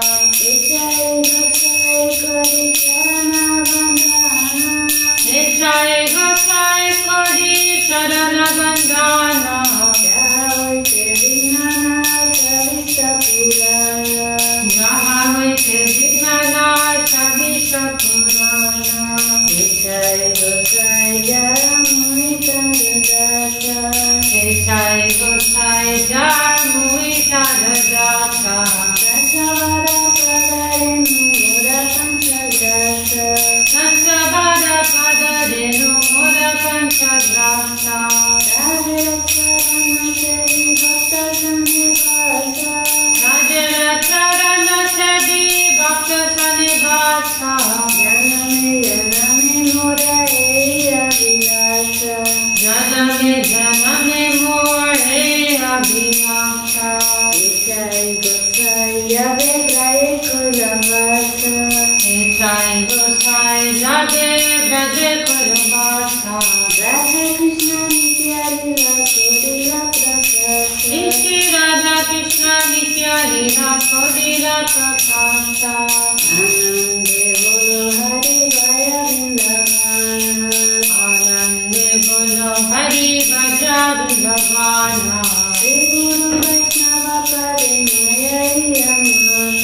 Jai Gosai Kori Charana Bandhana. Jai Gosai Kori Charana Bandhana. Jai Vignana Savita Purana. Jai Vignana Savita Purana. Jai Gosai Jaramuni Tadadata. Jai Gosai Jarmuvita Dadata. Dasavara Padarenu Mura Panchadasa. Sansavada Padarenu Mura Panchadrata. Rajaracharana Chari Bhakta Sanivasa. Rajaracharana Chari Bhakta Sanivasa. Janame Janame Mura Eya Vilasa. Janame Janame More Abhinasha. Jai Gosai Yave Gaye Kulavasa. Jai Gosai Jage Braje Kulavasa. Radha Krishna Nitya Lila Kodila Prakasha. Shri Radha Krishna Nitya Lila Kodila Prakasha. Anande Bolo Hari Vaya Vrindavana. Anande Bolo Hari Vaja Vrindavana. Shri Guru Vaishnava Pade Maya Yamana.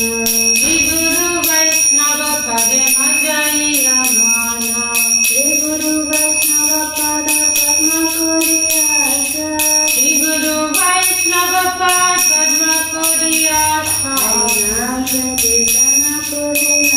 Shri Guru Vaishnava Pade Majai Ramana. Shri Guru Vaishnava Pada Padma Kodiyasa. Shri Guru Vaishnava Pade Padma Kodiyasa. Harinam Sankirtana Kodiyasa.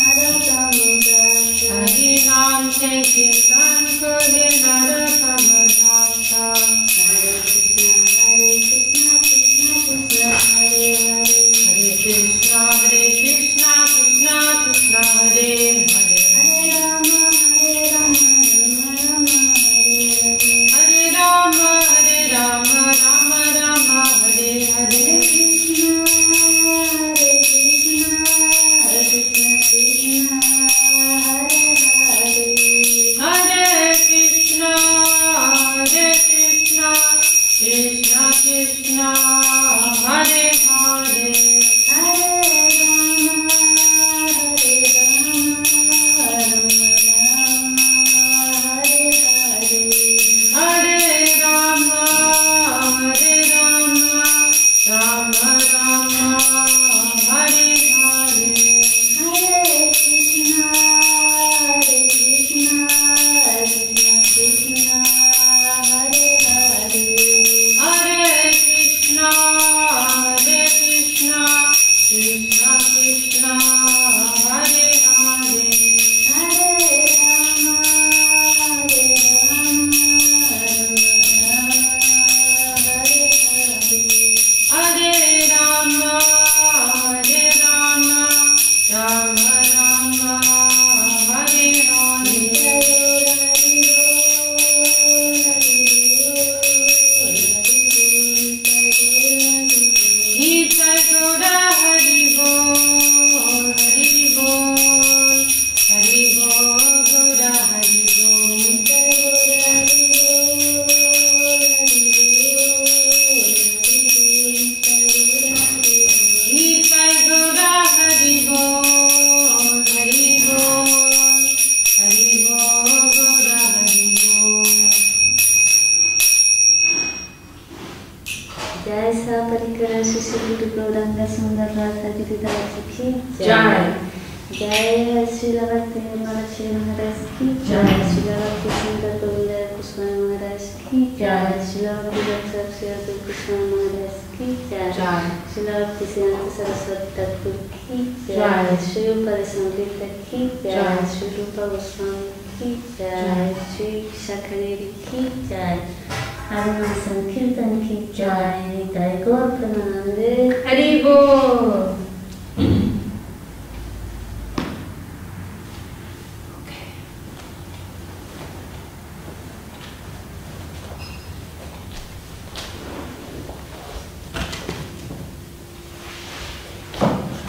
परिकर शिशिर गौरंग सुंदर राधा गिरिदास की जय। जय श्री भक्ति महाराज की जय। श्री भक्ति सुंदर गोविंद कृष्ण महाराज की जय। श्री भक्ति दक्षक श्री कृष्ण महाराज की जय। श्री भक्ति सिद्धांत सरस्वती ठाकुर की जय। श्री उपदेशामृत की जय। श्री रूपा गोस्वामी की जय। श्री विशाखा देवी की जय। हनुमान संकीर्तन की जय। निताय गौर प्रेमानंदे हरि बोल।